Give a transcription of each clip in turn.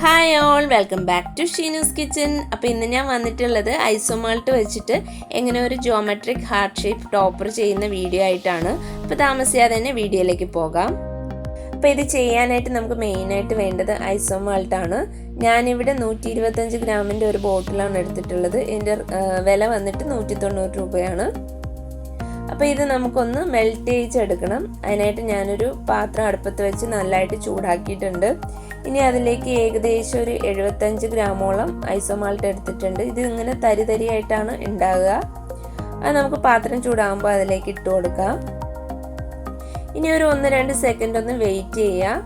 Hi all, welcome back to Sheenu's kitchen. അപ്പോൾ ഇന്ന് ഞാൻ വന്നിട്ടുള്ളത് ഐസോമാൾട്ട് വെച്ചിട്ട് എങ്ങനെ ഒരു ജിയോമെട്രിക് ഹാർട്ട് ഷേപ്പ് ടോപ്പർ ചെയ്യുന്ന വീഡിയോ ആയിട്ടാണ്. അപ്പോൾ താമസിയാതെ തന്നെ വീഡിയോയിലേക്ക് പോകാം. അപ്പോൾ ഇത് ചെയ്യാനായിട്ട് നമുക്ക് മെയിനായിട്ട് വേണ്ടത് ഐസോമാൾട്ടാണ്. ഞാനിവിടെ 125 ഗ്രാമിൻ്റെ ഒരു ബോട്ടിലാണ് എടുത്തിട്ടുള്ളത്. ഇതിൻ്റെ വില വന്നിട്ട് 190 രൂപയാണ്. അപ്പോൾ ഇത് നമുക്കൊന്ന് മെൽറ്റ് ചെയ്തെടുക്കണം. അതിനായിട്ട് ഞാനൊരു പാത്രം അടുപ്പത്ത് വെച്ച് നല്ലതായിട്ട് ചൂടാക്കിയിട്ടുണ്ട്. ഇനി അതിലേക്ക് ഏകദേശം ഒരു 75 ഗ്രാമോളം ഐസോമാൾട്ട് എടുത്തിട്ടുണ്ട്. ഇത് ഇങ്ങനെ തരി തരിയായിട്ടാണ് ഉണ്ടാകുക. അത് നമുക്ക് പാത്രം ചൂടാകുമ്പോൾ അതിലേക്ക് ഇട്ട് കൊടുക്കാം. ഇനി ഒരു 1-2 സെക്കൻഡ് ഒന്ന് വെയിറ്റ് ചെയ്യുക.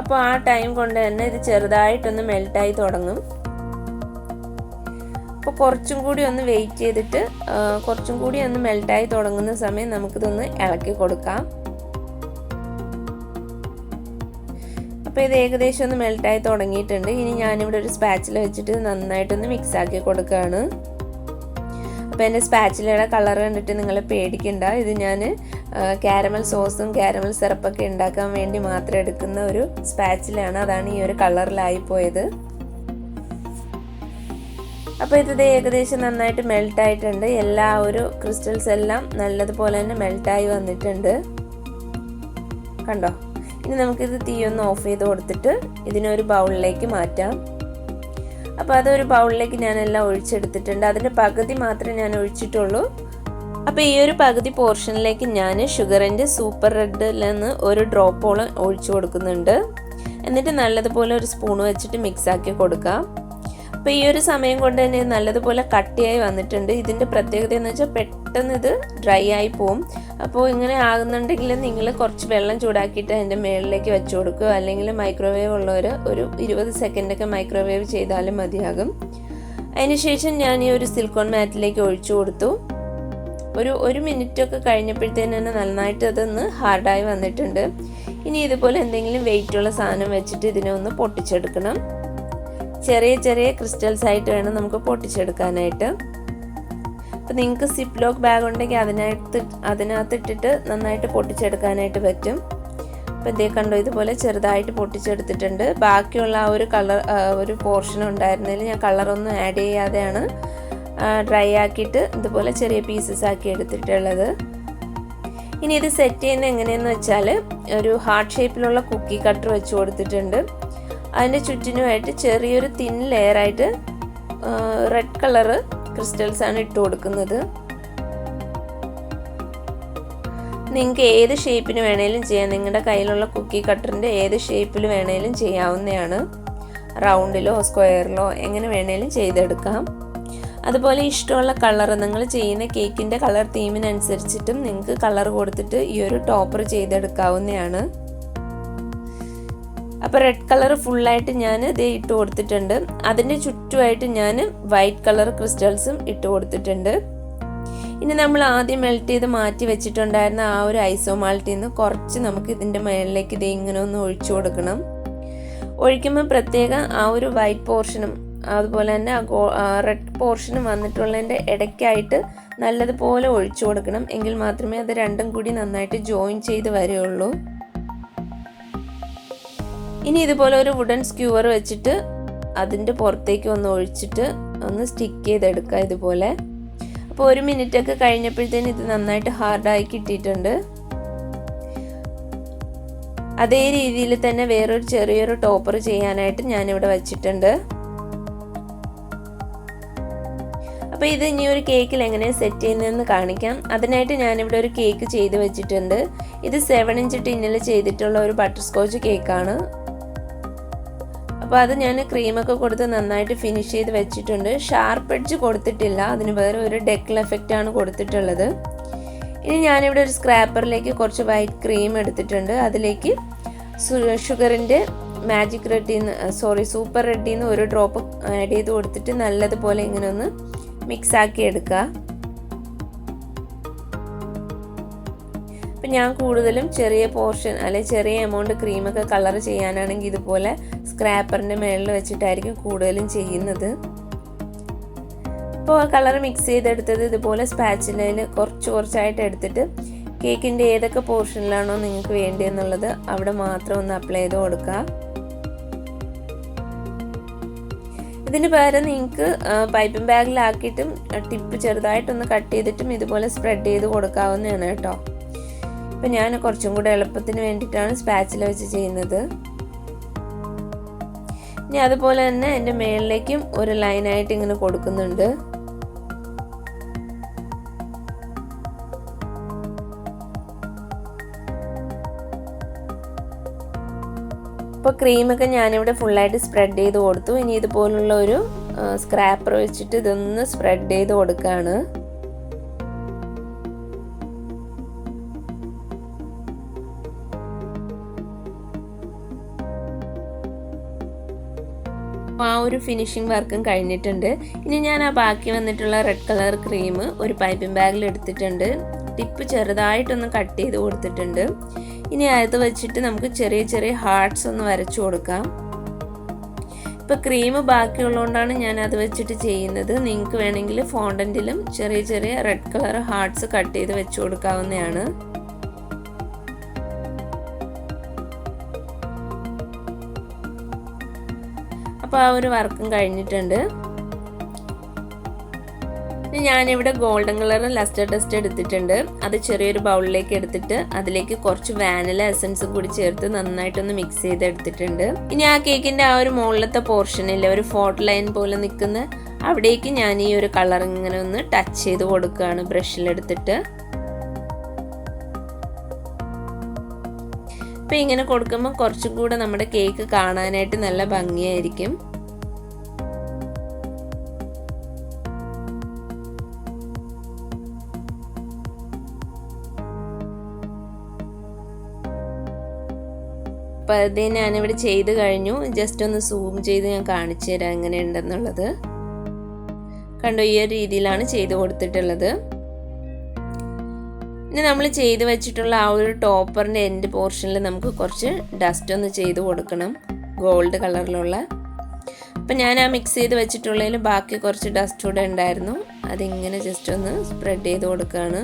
അപ്പോൾ ആ ടൈം കൊണ്ട് തന്നെ ഇത് ചെറുതായിട്ടൊന്ന് മെൽറ്റായി തുടങ്ങും. അപ്പോൾ കുറച്ചും കൂടി ഒന്ന് വെയിറ്റ് ചെയ്തിട്ട് കുറച്ചും കൂടി ഒന്ന് മെൽറ്റായി തുടങ്ങുന്ന സമയം നമുക്കിതൊന്ന് ഇളക്കി കൊടുക്കാം. അപ്പോൾ ഇത് ഏകദേശം ഒന്ന് മെൽറ്റായി തുടങ്ങിയിട്ടുണ്ട്. ഇനി ഞാനിവിടെ ഒരു സ്പാച്ചില വെച്ചിട്ട് നന്നായിട്ടൊന്ന് മിക്സ് ആക്കി കൊടുക്കുകയാണ്. അപ്പോൾ എൻ്റെ സ്പാച്ചിലയുടെ കളർ കണ്ടിട്ട് നിങ്ങൾ പേടിക്കണ്ട. ഇത് ഞാൻ കാരമൽ സോസും കാരമൽ സിറപ്പൊക്കെ ഉണ്ടാക്കാൻ വേണ്ടി മാത്രം എടുക്കുന്ന ഒരു സ്പാച്ചിലാണ്. അതാണ് ഈ ഒരു കളറിലായിപ്പോയത്. അപ്പോൾ ഇത് ഏകദേശം നന്നായിട്ട് മെൽട്ടായിട്ടുണ്ട്. എല്ലാ ഒരു ക്രിസ്റ്റൽസ് എല്ലാം നല്ലതുപോലെ തന്നെ മെൽട്ടായി വന്നിട്ടുണ്ട്. കണ്ടോ? ഇനി നമുക്കിത് തീ ഒന്ന് ഓഫ് ചെയ്ത് കൊടുത്തിട്ട് ഇതിനൊരു ബൗളിലേക്ക് മാറ്റാം. അപ്പോൾ അതൊരു ബൗളിലേക്ക് ഞാനെല്ലാം ഒഴിച്ചെടുത്തിട്ടുണ്ട്. അതിൻ്റെ പകുതി മാത്രമേ ഞാൻ ഒഴിച്ചിട്ടുള്ളൂ. അപ്പോൾ ഈ ഒരു പകുതി പോർഷനിലേക്ക് ഞാൻ ഷുഗറിൻ്റെ സൂപ്പർ റെഡിൽ നിന്ന് ഒരു ഡ്രോപ്പോളം ഒഴിച്ചു കൊടുക്കുന്നുണ്ട്. എന്നിട്ട് നല്ലതുപോലെ ഒരു സ്പൂൺ വെച്ചിട്ട് മിക്സ് ആക്കി കൊടുക്കാം. അപ്പോൾ ഈ ഒരു സമയം കൊണ്ട് തന്നെ നല്ലതുപോലെ കട്ടിയായി വന്നിട്ടുണ്ട്. ഇതിൻ്റെ പ്രത്യേകത എന്ന് വെച്ചാൽ പെട്ടെന്ന് ഇത് ഡ്രൈ ആയി പോവും. അപ്പോൾ ഇങ്ങനെ ആകുന്നുണ്ടെങ്കിൽ നിങ്ങൾ കുറച്ച് വെള്ളം ചൂടാക്കിയിട്ട് അതിൻ്റെ മുകളിലേക്ക് വെച്ച് കൊടുക്കുക. അല്ലെങ്കിൽ മൈക്രോവേവ് ഉള്ളവർ ഒരു 20 സെക്കൻഡൊക്കെ മൈക്രോവേവ് ചെയ്താലും മതിയാകും. അതിനുശേഷം ഞാൻ ഈ ഒരു സിലിക്കോൺ മാറ്റിലേക്ക് ഒഴിച്ചു കൊടുത്തു. ഒരു മിനിറ്റൊക്കെ കഴിഞ്ഞപ്പോഴത്തേന് തന്നെ നന്നായിട്ട് അതൊന്ന് ഹാർഡായി വന്നിട്ടുണ്ട്. ഇനി ഇതുപോലെ എന്തെങ്കിലും വെയിറ്റുള്ള സാധനം വെച്ചിട്ട് ഇതിനെ ഒന്ന് പൊട്ടിച്ചെടുക്കണം. ചെറിയ ചെറിയ ക്രിസ്റ്റൽസ് ആയിട്ട് വേണം നമുക്ക് പൊട്ടിച്ചെടുക്കാനായിട്ട്. അപ്പോൾ നിങ്ങൾക്ക് സിപ്പ് ലോക്ക് ബാഗ് ഉണ്ടെങ്കിൽ അതിനകത്ത് ഇട്ടിട്ട് നന്നായിട്ട് പൊട്ടിച്ചെടുക്കാനായിട്ട് പറ്റും. അപ്പോൾ ഇതേ കണ്ടോ, ഇതുപോലെ ചെറുതായിട്ട് പൊട്ടിച്ചെടുത്തിട്ടുണ്ട്. ബാക്കിയുള്ള ആ ഒരു പോർഷൻ ഉണ്ടായിരുന്നതിൽ ഞാൻ കളറൊന്നും ആഡ് ചെയ്യാതെയാണ് ഡ്രൈ ആക്കിയിട്ട് ഇതുപോലെ ചെറിയ പീസസ് ആക്കി എടുത്തിട്ടുള്ളത്. ഇനി ഇത് സെറ്റ് ചെയ്യുന്നത് എങ്ങനെയെന്ന് വെച്ചാൽ ഒരു ഹാർട്ട് ഷേപ്പിലുള്ള കുക്കി കട്ടർ വെച്ച് കൊടുത്തിട്ടുണ്ട്. അതിൻ്റെ ചുറ്റിനുമായിട്ട് ചെറിയൊരു തിൻ ലെയറായിട്ട് റെഡ് കളറ് ക്രിസ്റ്റൽസ് ആണ് ഇട്ട് കൊടുക്കുന്നത്. നിങ്ങൾക്ക് ഏത് ഷേപ്പിന് വേണേലും ചെയ്യാം. നിങ്ങളുടെ കയ്യിലുള്ള കുക്കി കട്ടറിൻ്റെ ഏത് ഷേപ്പിൽ വേണേലും ചെയ്യാവുന്നതാണ്. റൗണ്ടിലോ സ്ക്വയറിലോ എങ്ങനെ വേണേലും ചെയ്തെടുക്കാം. അതുപോലെ ഇഷ്ടമുള്ള കളർ നിങ്ങൾ ചെയ്യുന്ന കേക്കിൻ്റെ കളർ തീമിനനുസരിച്ചിട്ടും നിങ്ങൾക്ക് കളർ കൊടുത്തിട്ട് ഈ ഒരു ടോപ്പർ ചെയ്തെടുക്കാവുന്നതാണ്. അപ്പോൾ റെഡ് കളർ ഫുള്ളായിട്ട് ഞാൻ ഇത് ഇട്ട് കൊടുത്തിട്ടുണ്ട്. അതിൻ്റെ ചുറ്റുമായിട്ട് ഞാൻ വൈറ്റ് കളർ ക്രിസ്റ്റൽസും ഇട്ട് കൊടുത്തിട്ടുണ്ട്. ഇനി നമ്മൾ ആദ്യം മെൽറ്റ് ചെയ്ത് മാറ്റി വെച്ചിട്ടുണ്ടായിരുന്ന ആ ഒരു ഐസോമാൾട്ടിൽ നിന്ന് കുറച്ച് നമുക്ക് ഇതിൻ്റെ മുകളിലേക്ക് ഇത് ഇങ്ങനെ ഒന്ന് ഒഴിച്ചു കൊടുക്കണം. ഒഴിക്കുമ്പോൾ പ്രത്യേകം ആ ഒരു വൈറ്റ് പോർഷനും അതുപോലെ തന്നെ റെഡ് പോർഷനും വന്നിട്ടുള്ളതിൻ്റെ ഇടയ്ക്കായിട്ട് നല്ലതുപോലെ ഒഴിച്ചു കൊടുക്കണം. എങ്കിൽ മാത്രമേ അത് രണ്ടും കൂടി നന്നായിട്ട് ജോയിൻ ചെയ്ത് വരികയുള്ളൂ. ഇനി ഇതുപോലെ ഒരു വുഡൻ സ്ക്യൂവർ വെച്ചിട്ട് അതിൻ്റെ പുറത്തേക്ക് ഒന്ന് ഒഴിച്ചിട്ട് ഒന്ന് സ്റ്റിക്ക് ചെയ്തെടുക്കുക ഇതുപോലെ. അപ്പോൾ 1 മിനിറ്റൊക്കെ കഴിഞ്ഞപ്പോഴത്തേന് ഇത് നന്നായിട്ട് ഹാർഡായി കിട്ടിയിട്ടുണ്ട്. അതേ രീതിയിൽ തന്നെ വേറൊരു ചെറിയൊരു ടോപ്പർ ചെയ്യാനായിട്ട് ഞാനിവിടെ വെച്ചിട്ടുണ്ട്. അപ്പോൾ ഇത് ഇനി ഒരു കേക്കിൽ എങ്ങനെ സെറ്റ് ചെയ്യുന്നതെന്ന് കാണിക്കാം. അതിനായിട്ട് ഞാനിവിടെ ഒരു കേക്ക് ചെയ്ത് വെച്ചിട്ടുണ്ട്. ഇത് 7 ഇഞ്ച് ടിന്നിൽ ചെയ്തിട്ടുള്ള ഒരു ബട്ടർ സ്കോച്ച് കേക്കാണ്. അപ്പോൾ അത് ഞാൻ ക്രീമൊക്കെ കൊടുത്ത് നന്നായിട്ട് ഫിനിഷ് ചെയ്ത് വെച്ചിട്ടുണ്ട്. ഷാർപ്പ് എഡ്ജ് കൊടുത്തിട്ടില്ല, അതിന് വേറെ ഒരു ഡെക്കൽ എഫക്റ്റാണ് കൊടുത്തിട്ടുള്ളത്. ഇനി ഞാനിവിടെ ഒരു സ്ക്രാപ്പറിലേക്ക് കുറച്ച് വൈറ്റ് ക്രീം എടുത്തിട്ടുണ്ട്. അതിലേക്ക് ഷുഗറിൻ്റെ സൂപ്പർ റെഡിൽ നിന്ന് ഒരു ഡ്രോപ്പ് ആഡ് ചെയ്ത് കൊടുത്തിട്ട് നല്ലതുപോലെ ഇങ്ങനെ ഒന്ന് മിക്സ് ആക്കി എടുക്കുക. അപ്പം ഞാൻ കൂടുതലും ചെറിയ പോർഷൻ അല്ലെങ്കിൽ ചെറിയ എമൗണ്ട് ക്രീമൊക്കെ കളർ ചെയ്യാനാണെങ്കിൽ ഇതുപോലെ സ്ക്രാപ്പറിൻ്റെ മുകളിൽ വെച്ചിട്ടായിരിക്കും കൂടുതലും ചെയ്യുന്നത്. അപ്പോൾ കളർ മിക്സ് ചെയ്തെടുത്തത് ഇതുപോലെ സ്പാച്ചിലയിൽ കുറച്ചായിട്ട് എടുത്തിട്ട് കേക്കിൻ്റെ ഏതൊക്കെ പോർഷനിലാണോ നിങ്ങൾക്ക് വേണ്ടിയെന്നുള്ളത് അവിടെ മാത്രം ഒന്ന് അപ്ലൈ ചെയ്ത് കൊടുക്കുക. ഇതിന് പകരം നിങ്ങൾക്ക് പൈപ്പിംഗ് ബാഗിലാക്കിയിട്ടും ടിപ്പ് ചെറുതായിട്ടൊന്ന് കട്ട് ചെയ്തിട്ടും ഇതുപോലെ സ്പ്രെഡ് ചെയ്ത് കൊടുക്കാവുന്നതാണ് കേട്ടോ. ഇപ്പം ഞാൻ കുറച്ചും കൂടെ എളുപ്പത്തിന് വേണ്ടിയിട്ടാണ് സ്പാച്ചില വെച്ച് ചെയ്യുന്നത്. ഇനി അതുപോലെ തന്നെ എൻ്റെ മേളിലേക്കും ഒരു ലൈനായിട്ട് ഇങ്ങനെ കൊടുക്കുന്നുണ്ട്. ഇപ്പോൾ ക്രീമൊക്കെ ഞാനിവിടെ ഫുള്ളായിട്ട് സ്പ്രെഡ് ചെയ്ത് കൊടുത്തു. ഇനി ഇതുപോലുള്ള ഒരു സ്ക്രാപ്പർ വെച്ചിട്ട് ഇതൊന്ന് സ്പ്രെഡ് ചെയ്ത് കൊടുക്കുകയാണ്. ആ ഒരു ഫിനിഷിംഗ് വർക്കും കഴിഞ്ഞിട്ടുണ്ട്. ഇനി ഞാൻ ആ ബാക്കി വന്നിട്ടുള്ള റെഡ് കളർ ക്രീം ഒരു പൈപ്പിംഗ് ബാഗിൽ എടുത്തിട്ടുണ്ട്. ടിപ്പ് ചെറുതായിട്ടൊന്ന് കട്ട് ചെയ്ത് കൊടുത്തിട്ടുണ്ട്. ഇനി അത് വെച്ചിട്ട് നമുക്ക് ചെറിയ ചെറിയ ഹാർട്ട്സ് ഒന്ന് വരച്ചു കൊടുക്കാം. ഇപ്പോൾ ക്രീം ബാക്കിയുള്ളതുകൊണ്ടാണ് ഞാൻ അത് വെച്ചിട്ട് ചെയ്യുന്നത്. നിങ്ങൾക്ക് വേണമെങ്കിൽ ഫോണ്ടന്റിലും ചെറിയ ചെറിയ റെഡ് കളർ ഹാർട്ട്സ് കട്ട് ചെയ്ത് വെച്ചു കൊടുക്കാവുന്നതാണ്. അപ്പോൾ ആ ഒരു വർക്കും കഴിഞ്ഞിട്ടുണ്ട്. ഞാനിവിടെ ഗോൾഡൻ കളർ ലസ്റ്റർ ടെസ്റ്റ് എടുത്തിട്ടുണ്ട്. അത് ചെറിയൊരു ബൗളിലേക്ക് എടുത്തിട്ട് അതിലേക്ക് കുറച്ച് വാനില എസൻസും കൂടി ചേർത്ത് നന്നായിട്ടൊന്ന് മിക്സ് ചെയ്ത് എടുത്തിട്ടുണ്ട്. ഇനി ആ കേക്കിൻ്റെ ആ ഒരു മുകളിലത്തെ പോർഷനിൽ ഒരു ഫോട്ട് ലൈൻ പോലെ നിൽക്കുന്ന അവിടേക്ക് ഞാൻ ഈ ഒരു കളർ ഇങ്ങനെ ഒന്ന് ടച്ച് ചെയ്ത് കൊടുക്കുകയാണ് ബ്രഷിലെടുത്തിട്ട്. ഇപ്പം ഇങ്ങനെ കൊടുക്കുമ്പോൾ കുറച്ചും കൂടെ നമ്മുടെ കേക്ക് കാണാനായിട്ട് നല്ല ഭംഗിയായിരിക്കും. അപ്പോൾ അത് ഞാനിവിടെ ചെയ്ത് കഴിഞ്ഞു. ജസ്റ്റ് ഒന്ന് സൂം ചെയ്ത് ഞാൻ കാണിച്ചു തരാം എങ്ങനെയുണ്ടെന്നുള്ളത്. കണ്ടോ, ഈ ഒരു രീതിയിലാണ് ചെയ്ത് കൊടുത്തിട്ടുള്ളത്. ഇനി നമ്മൾ ചെയ്ത് വെച്ചിട്ടുള്ള ആ ഒരു ടോപ്പറിൻ്റെ എൻഡ് പോർഷനിൽ നമുക്ക് കുറച്ച് ഡസ്റ്റ് ഒന്ന് ചെയ്ത് കൊടുക്കണം, ഗോൾഡ് കളറിലുള്ള. അപ്പം ഞാൻ ആ മിക്സ് ചെയ്ത് വെച്ചിട്ടുള്ളതിൽ ബാക്കി കുറച്ച് ഡസ്റ്റ് കൂടെ ഉണ്ടായിരുന്നു. അതിങ്ങനെ ജസ്റ്റ് ഒന്ന് സ്പ്രെഡ് ചെയ്ത് കൊടുക്കുകയാണ്.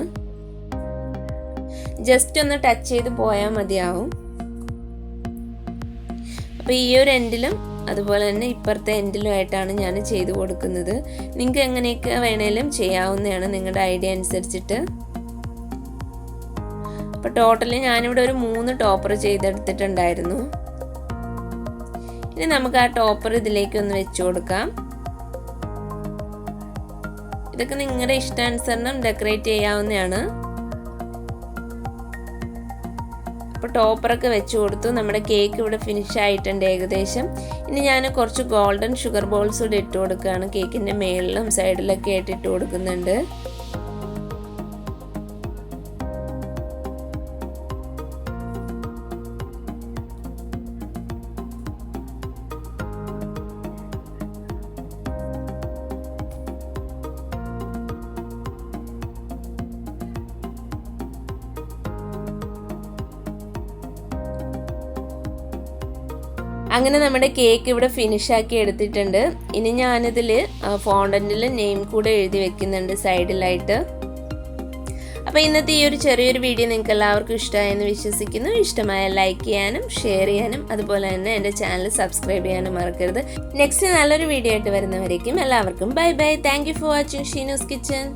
ജസ്റ്റ് ഒന്ന് ടച്ച് ചെയ്ത് പോയാൽ മതിയാവും. അപ്പോൾ ഈ ഒരു എൻഡിലും അതുപോലെ തന്നെ ഇപ്പുറത്തെ എൻഡിലും ആയിട്ടാണ് ഞാൻ ചെയ്ത് കൊടുക്കുന്നത്. നിങ്ങൾക്ക് എങ്ങനെയൊക്കെ വേണേലും ചെയ്യാവുന്നതാണ് നിങ്ങളുടെ ഐഡിയ അനുസരിച്ചിട്ട്. അപ്പോൾ ടോട്ടലി ഞാനിവിടെ ഒരു 3 ടോപ്പർ ചെയ്തെടുത്തിട്ടുണ്ടായിരുന്നു. ഇനി നമുക്ക് ആ ടോപ്പർ ഇതിലേക്ക് ഒന്ന് വെച്ച് കൊടുക്കാം. ഇതൊക്കെ നിങ്ങളുടെ ഇഷ്ടാനുസരണം ഡെക്കറേറ്റ് ചെയ്യാവുന്നതാണ്. അപ്പോൾ ടോപ്പറൊക്കെ വെച്ച് കൊടുത്തു. നമ്മുടെ കേക്ക് ഇവിടെ ഫിനിഷ് ആയിട്ടുണ്ട് ഏകദേശം. ഇനി ഞാൻ കുറച്ച് ഗോൾഡൻ ഷുഗർ ബോൾസ് കൂടി ഇട്ട് കൊടുക്കുകയാണ്. കേക്കിൻ്റെ മേളിലും സൈഡിലൊക്കെ ആയിട്ട് ഇട്ട് കൊടുക്കുന്നുണ്ട്. അങ്ങനെ നമ്മുടെ കേക്ക് ഇവിടെ ഫിനിഷാക്കി എടുത്തിട്ടുണ്ട്. ഇനി ഞാനിതിൽ ഫോണ്ടന്റിൽ നെയിം കൂടെ എഴുതി വെക്കുന്നുണ്ട് സൈഡിലായിട്ട്. അപ്പോൾ ഇന്നത്തെ ഈ ഒരു ചെറിയൊരു വീഡിയോ നിങ്ങൾക്ക് എല്ലാവർക്കും ഇഷ്ടമായെന്ന് വിശ്വസിക്കുന്നു. ഇഷ്ടമായ ലൈക്ക് ചെയ്യാനും ഷെയർ ചെയ്യാനും അതുപോലെ തന്നെ എൻ്റെ ചാനൽ സബ്സ്ക്രൈബ് ചെയ്യാനും മറക്കരുത്. നെക്സ്റ്റ് നല്ലൊരു വീഡിയോ ആയിട്ട് വരുന്നവരേക്കും എല്ലാവർക്കും bye bye. Thank you for watching Sheenu's kitchen.